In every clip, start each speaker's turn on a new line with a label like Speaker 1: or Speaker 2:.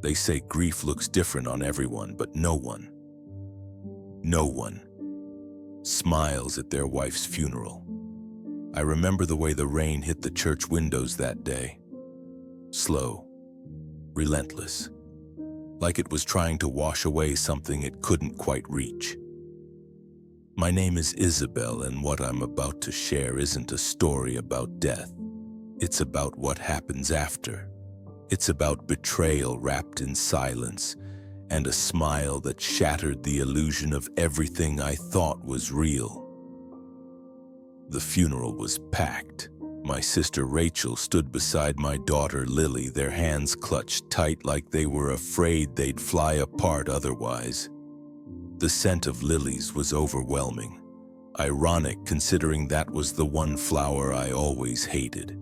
Speaker 1: They say grief looks different on everyone, but no one smiles at their wife's funeral. I remember the way the rain hit the church windows that day. Slow, relentless, like it was trying to wash away something it couldn't quite reach. My name is Isabel, and what I'm about to share isn't a story about death. It's about what happens after. It's about betrayal wrapped in silence and a smile that shattered the illusion of everything I thought was real. The funeral was packed. My sister Rachel stood beside my daughter Lily, their hands clutched tight like they were afraid they'd fly apart otherwise. The scent of lilies was overwhelming, ironic considering that was the one flower I always hated.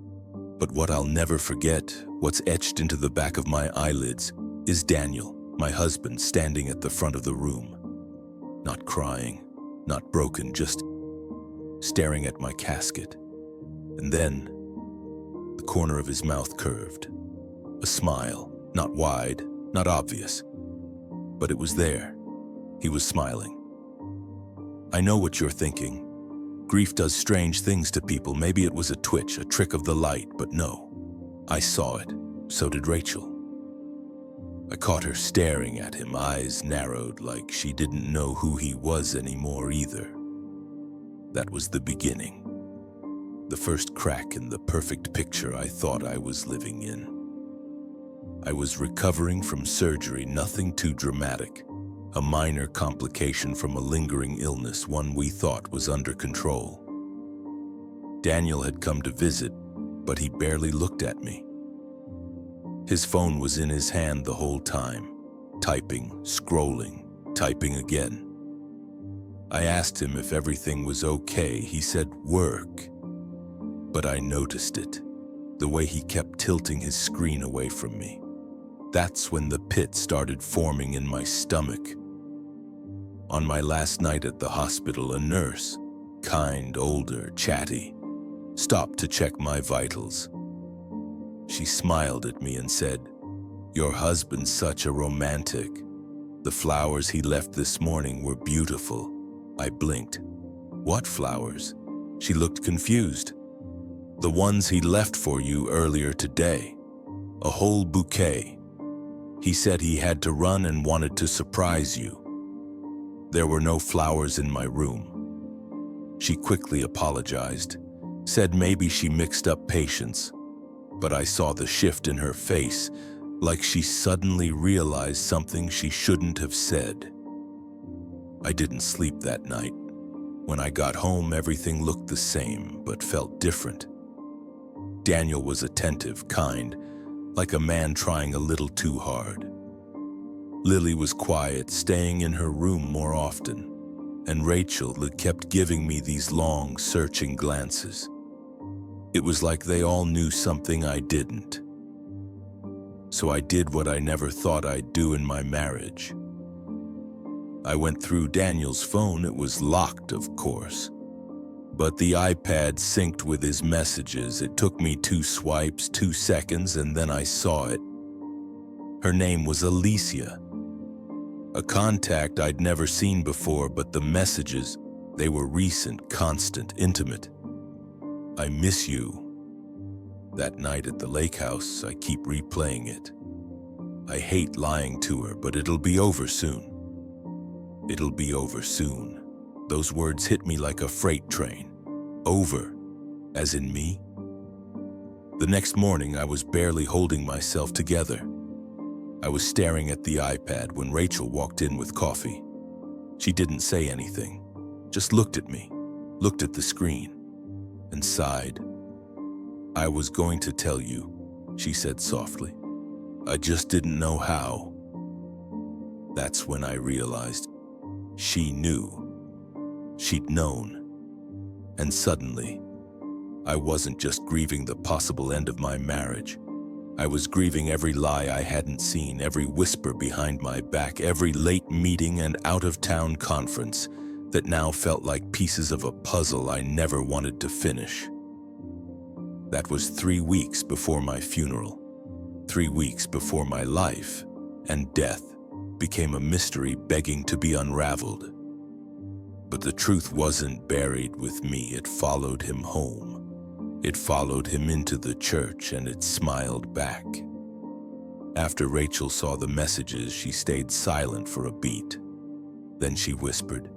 Speaker 1: But what I'll never forget, what's etched into the back of my eyelids, is Daniel, my husband, standing at the front of the room. Not crying, not broken, just staring at my casket. And then, the corner of his mouth curved. A smile, not wide, not obvious, but it was there. He was smiling. I know what you're thinking. Grief does strange things to people. Maybe it was a twitch, a trick of the light, but no. I saw it. So did Rachel. I caught her staring at him, eyes narrowed like she didn't know who he was anymore either. That was the beginning. The first crack in the perfect picture I thought I was living in. I was recovering from surgery, nothing too dramatic. A minor complication from a lingering illness, one we thought was under control. Daniel had come to visit, but he barely looked at me. His phone was in his hand the whole time, typing, scrolling, typing again. I asked him if everything was okay. He said, "Work." But I noticed it, the way he kept tilting his screen away from me. That's when the pit started forming in my stomach. On my last night at the hospital, a nurse, kind, older, chatty, stopped to check my vitals. She smiled at me and said, "Your husband's such a romantic. The flowers he left this morning were beautiful." I blinked. "What flowers?" She looked confused. "The ones he left for you earlier today. A whole bouquet. He said he had to run and wanted to surprise you." There were no flowers in my room. She quickly apologized, said maybe she mixed up patients, but I saw the shift in her face, like she suddenly realized something she shouldn't have said. I didn't sleep that night. When I got home, everything looked the same, but felt different. Daniel was attentive, kind, like a man trying a little too hard. Lily was quiet, staying in her room more often, and Rachel kept giving me these long, searching glances. It was like they all knew something I didn't. So I did what I never thought I'd do in my marriage. I went through Daniel's phone. It was locked, of course, but the iPad synced with his messages. It took me 2 swipes, 2 seconds, and then I saw it. Her name was Alicia, a contact I'd never seen before, but the messages, they were recent, constant, intimate. "I miss you." That night at the lake house, I keep replaying it. I hate lying to her, but it'll be over soon. It'll be over soon. Those words hit me like a freight train. Over, as in me. The next morning, I was barely holding myself together. I was staring at the iPad when Rachel walked in with coffee. She didn't say anything, just looked at me, looked at the screen, and sighed. "I was going to tell you," she said softly. "I just didn't know how." That's when I realized she knew. She'd known. And suddenly, I wasn't just grieving the possible end of my marriage. I was grieving every lie I hadn't seen, every whisper behind my back, every late meeting and out-of-town conference that now felt like pieces of a puzzle I never wanted to finish. That was 3 weeks before my funeral, 3 weeks before my life and death became a mystery begging to be unraveled. But the truth wasn't buried with me. It followed him home. It followed him into the church, and it smiled back. After Rachel saw the messages, she stayed silent for a beat. Then she whispered,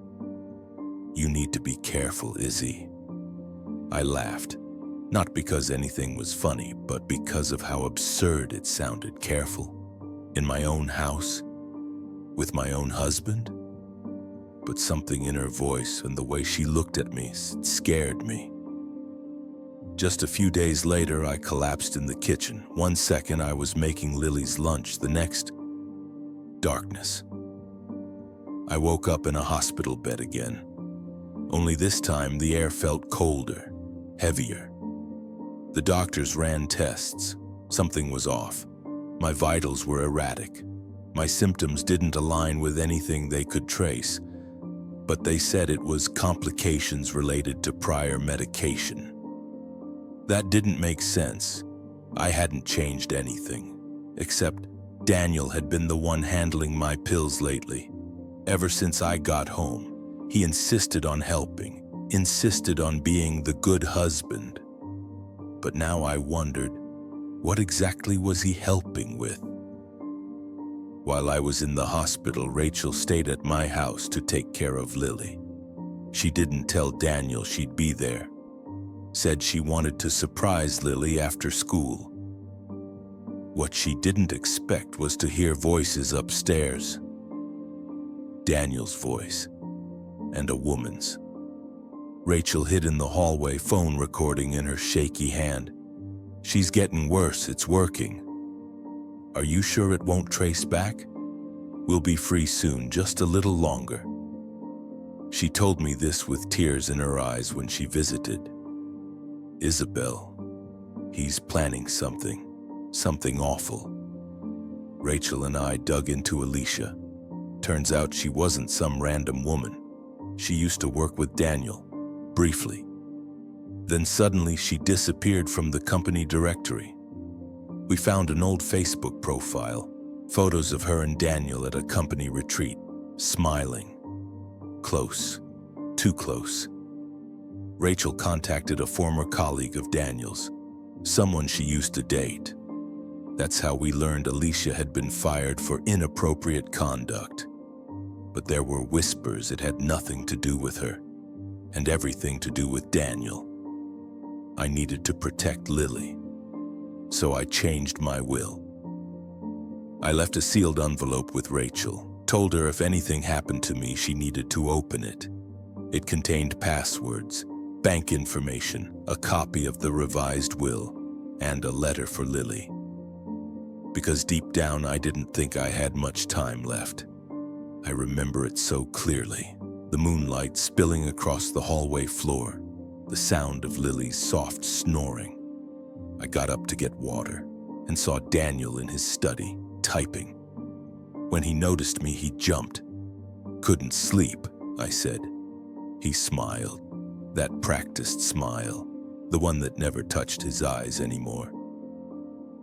Speaker 1: "You need to be careful, Izzy." I laughed, not because anything was funny, but because of how absurd it sounded. Careful? In my own house? With my own husband? But something in her voice and the way she looked at me scared me. Just a few days later, I collapsed in the kitchen. One second, I was making Lily's lunch. The next, darkness. I woke up in a hospital bed again. Only this time, the air felt colder, heavier. The doctors ran tests. Something was off. My vitals were erratic. My symptoms didn't align with anything they could trace, but they said it was complications related to prior medication. That didn't make sense. I hadn't changed anything, except Daniel had been the one handling my pills lately. Ever since I got home, he insisted on helping, insisted on being the good husband. But now I wondered, what exactly was he helping with? While I was in the hospital, Rachel stayed at my house to take care of Lily. She didn't tell Daniel she'd be there. Said she wanted to surprise Lily after school. What she didn't expect was to hear voices upstairs. Daniel's voice and a woman's. Rachel hid in the hallway, phone recording in her shaky hand. "She's getting worse, it's working. Are you sure it won't trace back? We'll be free soon, just a little longer." She told me this with tears in her eyes when she visited. "Isabel, he's planning something awful." Rachel and I dug into Alicia. Turns out she wasn't some random woman. She used to work with Daniel, briefly. Then suddenly she disappeared from the company directory. We found an old Facebook profile, photos of her and Daniel at a company retreat, smiling. Close, too close. Rachel contacted a former colleague of Daniel's, someone she used to date. That's how we learned Alicia had been fired for inappropriate conduct. But there were whispers it had nothing to do with her, and everything to do with Daniel. I needed to protect Lily, so I changed my will. I left a sealed envelope with Rachel, told her if anything happened to me, she needed to open it. It contained passwords, bank information, a copy of the revised will, and a letter for Lily. Because deep down, I didn't think I had much time left. I remember it so clearly. The moonlight spilling across the hallway floor, the sound of Lily's soft snoring. I got up to get water and saw Daniel in his study, typing. When he noticed me, he jumped. "Couldn't sleep," I said. He smiled, that practiced smile, the one that never touched his eyes anymore.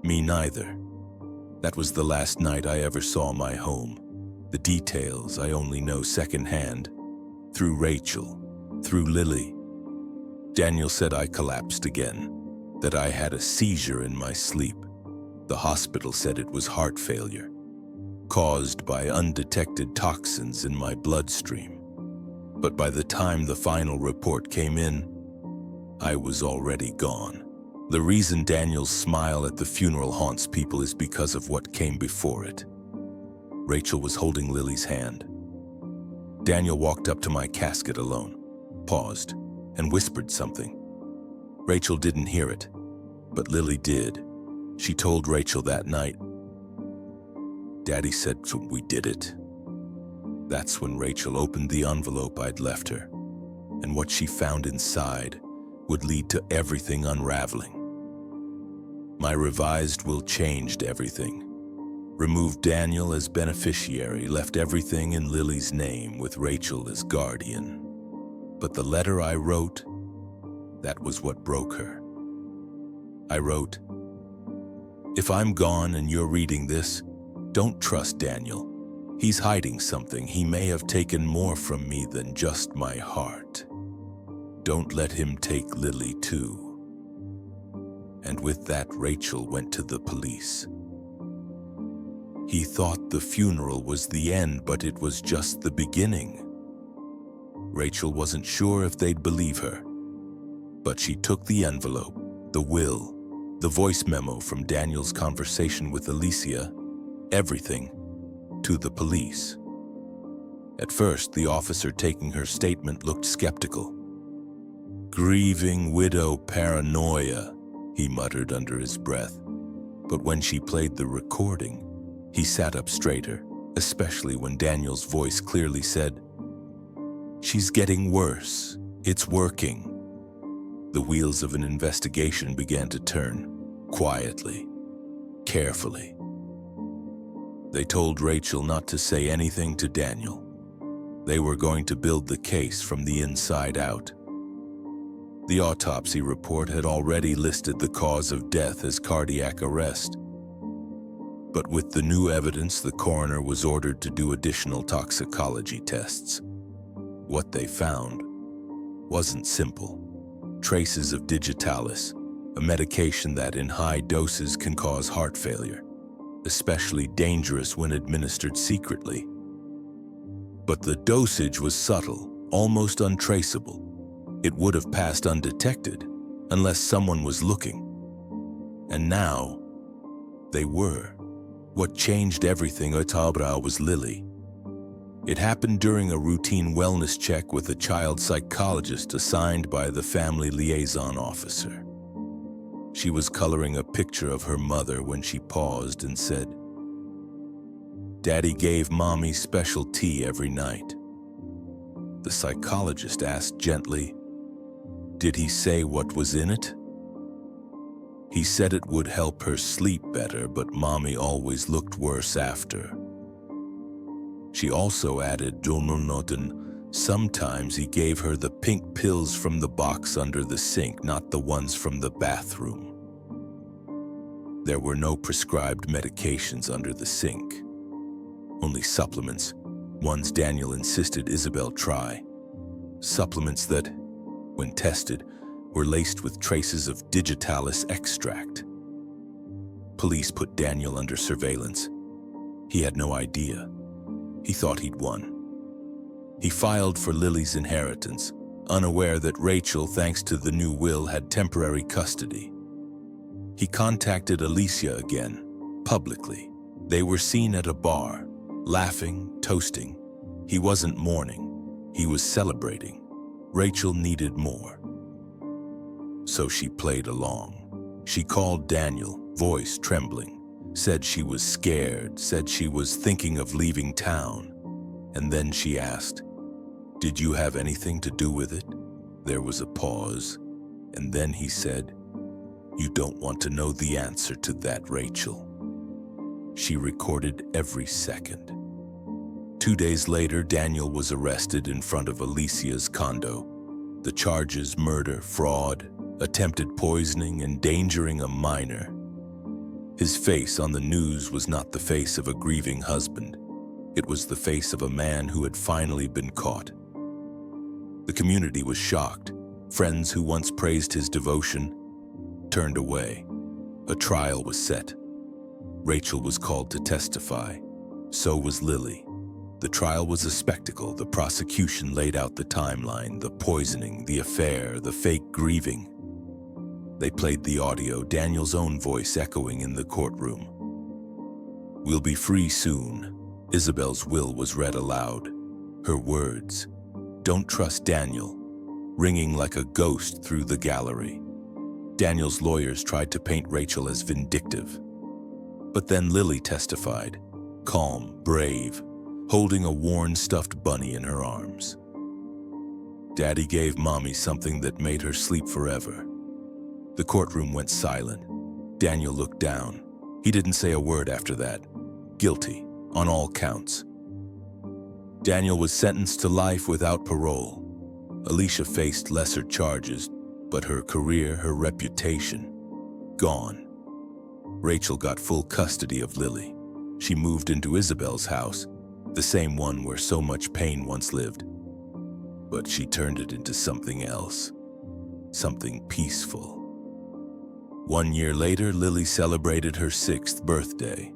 Speaker 1: Me neither. That was the last night I ever saw my home. The details I only know secondhand, through Rachel, through Lily. Daniel said I collapsed again, that I had a seizure in my sleep. The hospital said it was heart failure, caused by undetected toxins in my bloodstream. But by the time the final report came in, I was already gone. The reason Daniel's smile at the funeral haunts people is because of what came before it. Rachel was holding Lily's hand. Daniel walked up to my casket alone, paused, and whispered something. Rachel didn't hear it, but Lily did. She told Rachel that night, "Daddy said so we did it." That's when Rachel opened the envelope I'd left her, and what she found inside would lead to everything unraveling. My revised will changed everything. Removed Daniel as beneficiary, left everything in Lily's name with Rachel as guardian. But the letter I wrote, that was what broke her. I wrote, "If I'm gone and you're reading this, "Don't trust Daniel. He's hiding something. He may have taken more from me than just my heart. Don't let him take Lily too." And with that, Rachel went to the police. He thought the funeral was the end, but it was just the beginning. Rachel wasn't sure if they'd believe her, but she took the envelope, the will, the voice memo from Daniel's conversation with Alicia, everything, to the police. At first, the officer taking her statement looked skeptical. "Grieving widow paranoia," he muttered under his breath. But when she played the recording, he sat up straighter, especially when Daniel's voice clearly said, "She's getting worse. It's working." The wheels of an investigation began to turn, quietly, carefully. They told Rachel not to say anything to Daniel. They were going to build the case from the inside out. The autopsy report had already listed the cause of death as cardiac arrest. But with the new evidence, the coroner was ordered to do additional toxicology tests. What they found wasn't simple. Traces of digitalis, a medication that in high doses can cause heart failure, especially dangerous when administered secretly. But the dosage was subtle, almost untraceable. It would have passed undetected unless someone was looking. And now, they were. What changed everything was Lily. It happened during a routine wellness check with a child psychologist assigned by the family liaison officer. She was coloring a picture of her mother when she paused and said, "Daddy gave Mommy special tea every night." The psychologist asked gently, "Did he say what was in it?" "He said it would help her sleep better, but Mommy always looked worse after." She also added, "Sometimes he gave her the pink pills from the box under the sink, not the ones from the bathroom." There were no prescribed medications under the sink, only supplements, ones Daniel insisted Isabel try. Supplements that, when tested, were laced with traces of digitalis extract. Police put Daniel under surveillance. He had no idea. He thought he'd won. He filed for Lily's inheritance, unaware that Rachel, thanks to the new will, had temporary custody. He contacted Alicia again, publicly. They were seen at a bar, laughing, toasting. He wasn't mourning. He was celebrating. Rachel needed more. So she played along. She called Daniel, voice trembling. Said she was scared, said she was thinking of leaving town. And then she asked, "Did you have anything to do with it?" There was a pause, and then he said, "You don't want to know the answer to that, Rachel." She recorded every second. 2 days later, Daniel was arrested in front of Alicia's condo. The charges: murder, fraud, attempted poisoning, endangering a minor. His face on the news was not the face of a grieving husband. It was the face of a man who had finally been caught. The community was shocked. Friends who once praised his devotion turned away. A trial was set. Rachel was called to testify. So was Lily. The trial was a spectacle. The prosecution laid out the timeline, the poisoning, the affair, the fake grieving. They played the audio, Daniel's own voice echoing in the courtroom. "We'll be free soon." Isabel's will was read aloud. Her words, "Don't trust Daniel," ringing like a ghost through the gallery. Daniel's lawyers tried to paint Rachel as vindictive. But then Lily testified, calm, brave, holding a worn stuffed bunny in her arms. "Daddy gave Mommy something that made her sleep forever." The courtroom went silent. Daniel looked down. He didn't say a word after that. Guilty, on all counts. Daniel was sentenced to life without parole. Alicia faced lesser charges, but her career, her reputation, gone. Rachel got full custody of Lily. She moved into Isabel's house, the same one where so much pain once lived. But she turned it into something else, something peaceful. 1 year later, Lily celebrated her 6th birthday.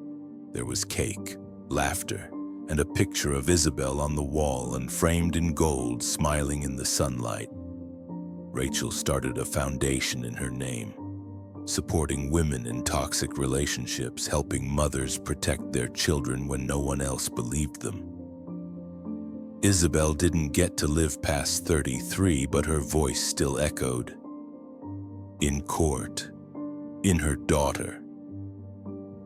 Speaker 1: There was cake, laughter, and a picture of Isabel on the wall and framed in gold, smiling in the sunlight. Rachel started a foundation in her name, supporting women in toxic relationships, helping mothers protect their children when no one else believed them. Isabel didn't get to live past 33, but her voice still echoed. In court, in her daughter,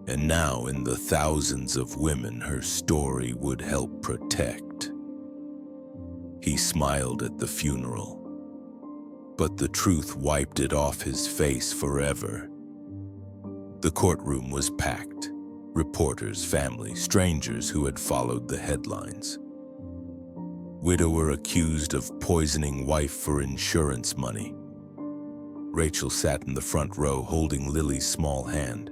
Speaker 1: and now in the thousands of women her story would help protect. He smiled at the funeral, but the truth wiped it off his face forever. The courtroom was packed. Reporters, family, strangers who had followed the headlines. Widower accused of poisoning wife for insurance money. Rachel sat in the front row holding Lily's small hand.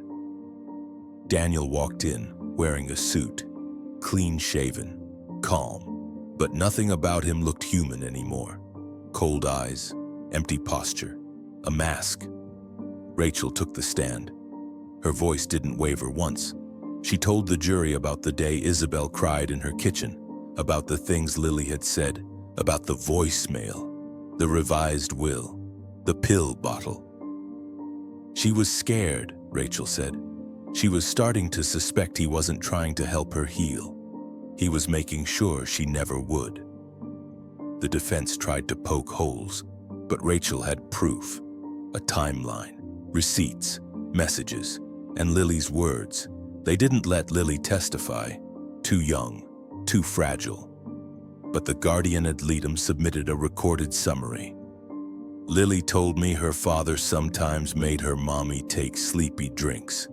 Speaker 1: Daniel walked in, wearing a suit, clean-shaven, calm, but nothing about him looked human anymore. Cold eyes, empty posture, a mask. Rachel took the stand. Her voice didn't waver once. She told the jury about the day Isabel cried in her kitchen, about the things Lily had said, about the voicemail, the revised will, the pill bottle. She was scared, Rachel said. She was starting to suspect he wasn't trying to help her heal. He was making sure she never would. The defense tried to poke holes, but Rachel had proof, a timeline, receipts, messages, and Lily's words. They didn't let Lily testify. Too young, too fragile. But the guardian ad litem submitted a recorded summary. Lily told me her father sometimes made her mommy take sleepy drinks.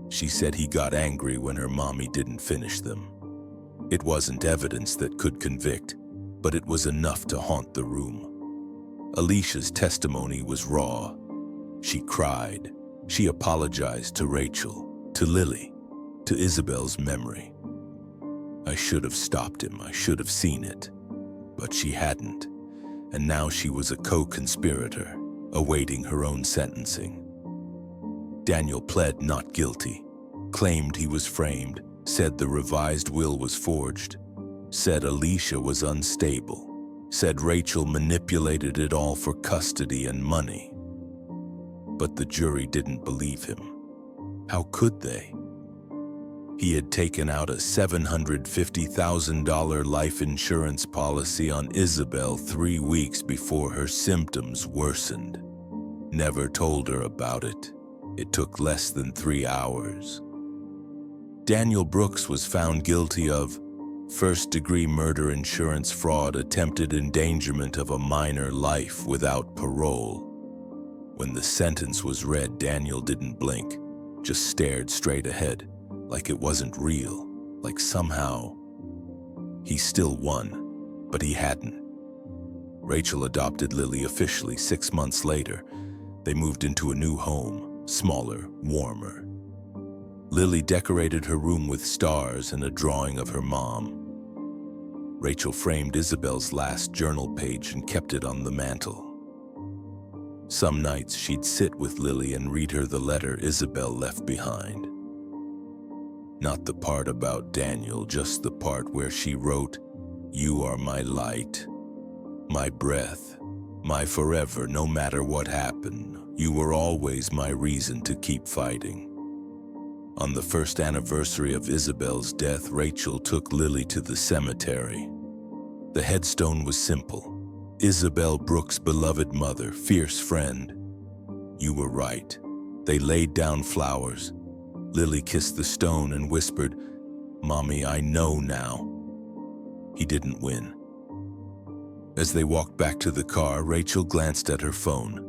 Speaker 1: She said he got angry when her mommy didn't finish them. It wasn't evidence that could convict, but it was enough to haunt the room. Alicia's testimony was raw. She cried. She apologized to Rachel, to Lily, to Isabel's memory. I should have stopped him. I should have seen it. But she hadn't, and now she was a co-conspirator, awaiting her own sentencing. Daniel pled not guilty, claimed he was framed, said the revised will was forged, said Alicia was unstable, said Rachel manipulated it all for custody and money. But the jury didn't believe him. How could they? He had taken out a $750,000 life insurance policy on Isabel 3 weeks before her symptoms worsened. Never told her about it. It took less than 3 hours. Daniel Brooks was found guilty of first-degree murder, insurance fraud, attempted endangerment of a minor life without parole. When the sentence was read, Daniel didn't blink, just stared straight ahead, like it wasn't real, like somehow he still won, but he hadn't. Rachel adopted Lily officially 6 months later. They moved into a new home, smaller, warmer. Lily decorated her room with stars and a drawing of her mom. Rachel framed Isabel's last journal page and kept it on the mantle. Some nights she'd sit with Lily and read her the letter Isabel left behind. Not the part about Daniel, just the part where she wrote, "You are my light, my breath, my forever, no matter what happened. You were always my reason to keep fighting." On the first anniversary of Isabel's death, Rachel took Lily to the cemetery. The headstone was simple. Isabel Brooks' beloved mother, fierce friend. You were right. They laid down flowers. Lily kissed the stone and whispered, "Mommy, I know now." He didn't win. As they walked back to the car, Rachel glanced at her phone.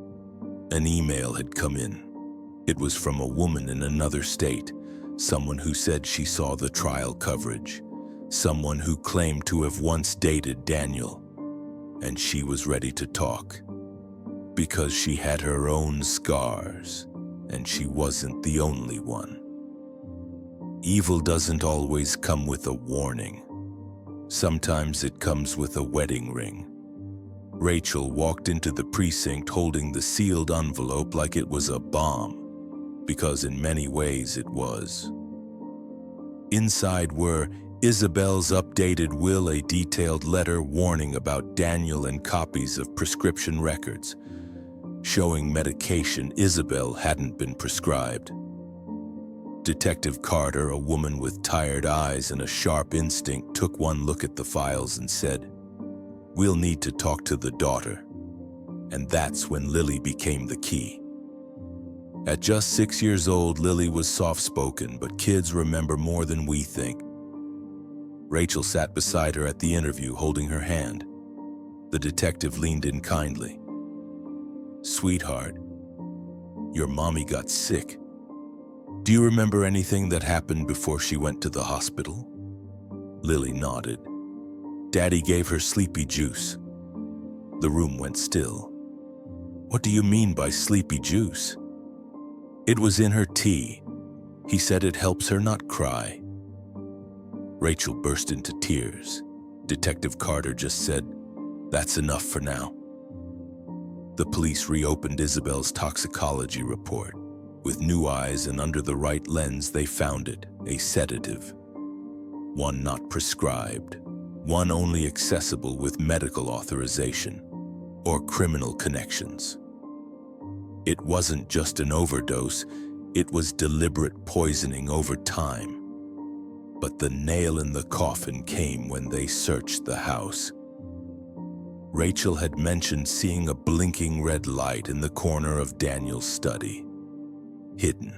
Speaker 1: An email had come in. It was from a woman in another state, someone who said she saw the trial coverage, someone who claimed to have once dated Daniel, and she was ready to talk. Because she had her own scars, and she wasn't the only one. Evil doesn't always come with a warning. Sometimes it comes with a wedding ring. Rachel walked into the precinct holding the sealed envelope like it was a bomb, because in many ways it was. Inside were Isabel's updated will, a detailed letter warning about Daniel, and copies of prescription records, showing medication Isabel hadn't been prescribed. Detective Carter, a woman with tired eyes and a sharp instinct, took one look at the files and said, "We'll need to talk to the daughter." And that's when Lily became the key. At just 6 years old, Lily was soft-spoken, but kids remember more than we think. Rachel sat beside her at the interview, holding her hand. The detective leaned in kindly. "Sweetheart, your mommy got sick. Do you remember anything that happened before she went to the hospital?" Lily nodded. "Daddy gave her sleepy juice." The room went still. "What do you mean by sleepy juice?" "It was in her tea. He said it helps her not cry." Rachel burst into tears. Detective Carter just said, "That's enough for now." The police reopened Isabel's toxicology report. With new eyes and under the right lens, they found it, a sedative. One not prescribed, one only accessible with medical authorization or criminal connections. It wasn't just an overdose, it was deliberate poisoning over time. But the nail in the coffin came when they searched the house. Rachel had mentioned seeing a blinking red light in the corner of Daniel's study. Hidden.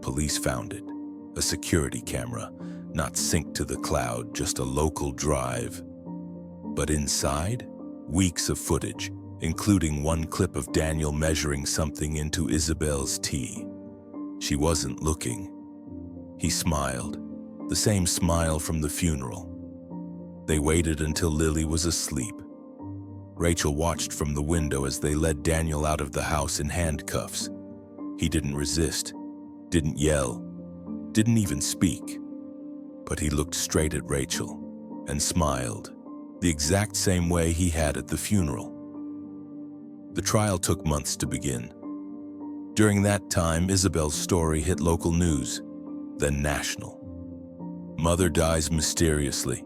Speaker 1: Police found it, a security camera, not synced to the cloud, just a local drive. But inside, weeks of footage, including one clip of Daniel measuring something into Isabel's tea. She wasn't looking. He smiled, the same smile from the funeral. They waited until Lily was asleep. Rachel watched from the window as they led Daniel out of the house in handcuffs. He didn't resist, didn't yell, didn't even speak. But he looked straight at Rachel and smiled, the exact same way he had at the funeral. The trial took months to begin. During that time, Isabel's story hit local news, then national. Mother dies mysteriously.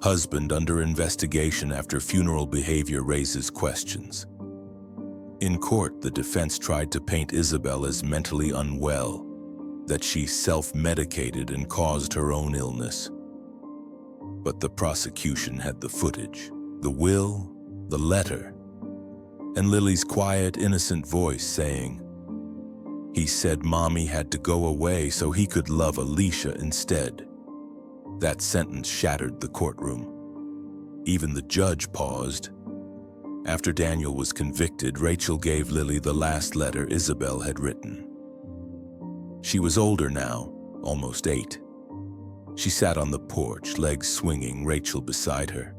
Speaker 1: Husband under investigation after funeral behavior raises questions. In court, the defense tried to paint Isabel as mentally unwell, that she self-medicated and caused her own illness. But the prosecution had the footage, the will, the letter, and Lily's quiet, innocent voice saying, "He said Mommy had to go away so he could love Alicia instead." That sentence shattered the courtroom. Even the judge paused. After Daniel was convicted, Rachel gave Lily the last letter Isabel had written. She was older now, almost 8. She sat on the porch, legs swinging, Rachel beside her.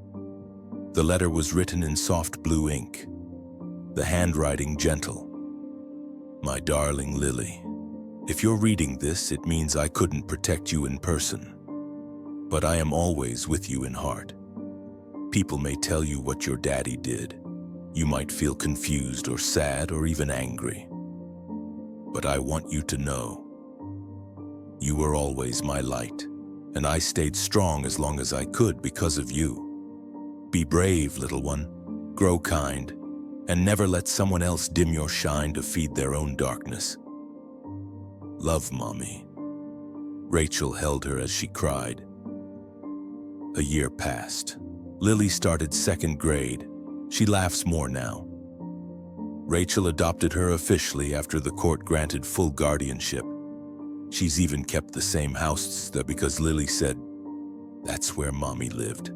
Speaker 1: The letter was written in soft blue ink, the handwriting gentle. "My darling Lily, if you're reading this, it means I couldn't protect you in person. But I am always with you in heart. People may tell you what your daddy did. You might feel confused or sad or even angry. But I want you to know, you were always my light, and I stayed strong as long as I could because of you. Be brave, little one. Grow kind, and never let someone else dim your shine to feed their own darkness. Love, Mommy." Rachel held her as she cried. A year passed. Lily started 2nd grade. She laughs more now. Rachel adopted her officially after the court granted full guardianship. She's even kept the same house there because Lily said, "That's where Mommy lived,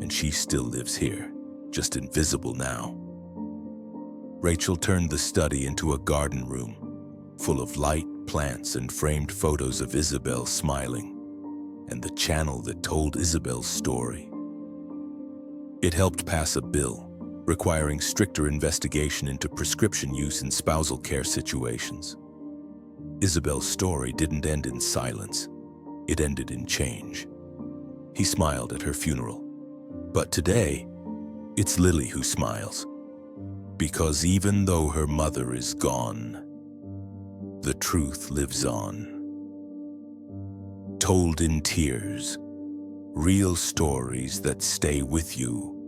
Speaker 1: and she still lives here, just invisible now." Rachel turned the study into a garden room, full of light, plants, and framed photos of Isabel smiling, and the channel that told Isabel's story. It helped pass a bill requiring stricter investigation into prescription use in spousal care situations. Isabel's story didn't end in silence. it ended in change. He smiled at her funeral. But today, it's Lily who smiles. Because even though her mother is gone, the truth lives on. Told in tears, real stories that stay with you